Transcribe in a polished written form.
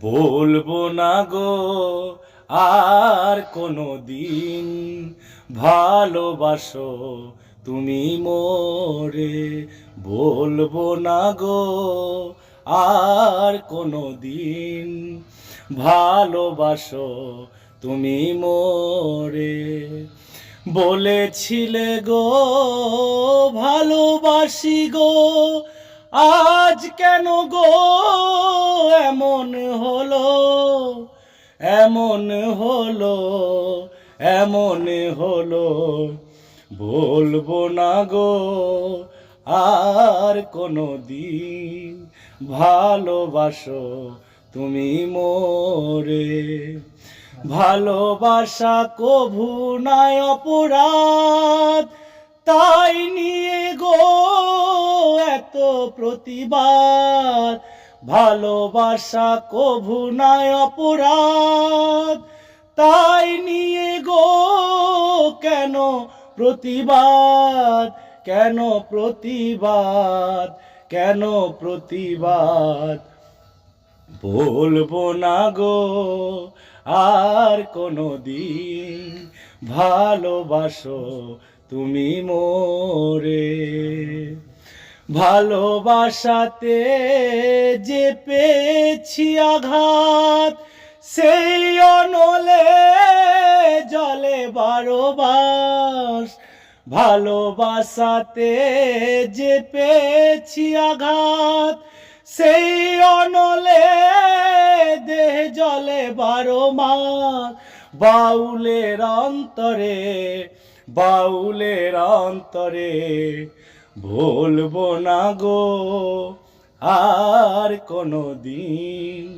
বলবো না গো আর কোনো দিন, ভালোবাসো তুমি মোরে। বলবো না গো আর কোনো দিন, ভালোবাসো তুমি মোরে। বলেছিলে গো ভালোবাসি গো, আজ কেন গো এমন হলো, এমন হলো, এমন হলো। বলবো না গো আর কোনো দিন, ভালোবাসো তুমি মোরে। ভালোবাসা কভু নাই অপরাধ, তাই নিয়ে গো এত প্রতিবাদ। ভালোবাসা কভু নাই অপরাধ, তাই নিয়ে গো কেন প্রতিবাদ, কেন প্রতিবাদ, কেন প্রতিবাদ। বলবো না গো আর কোনো দিন, ভালোবাসো তুমি মোরে। ভালোবাসাতে যে পেয়েছি আঘাত, সেই অনলে জলে বারোবাস। ভালোবাসাতে যে পেয়েছি আঘাত, সেই অনলে দেহ জলে বারো মাস। বাউলের অন্তরে, বাউলের অন্তরে, বলবো না গো আর কোনো দিন।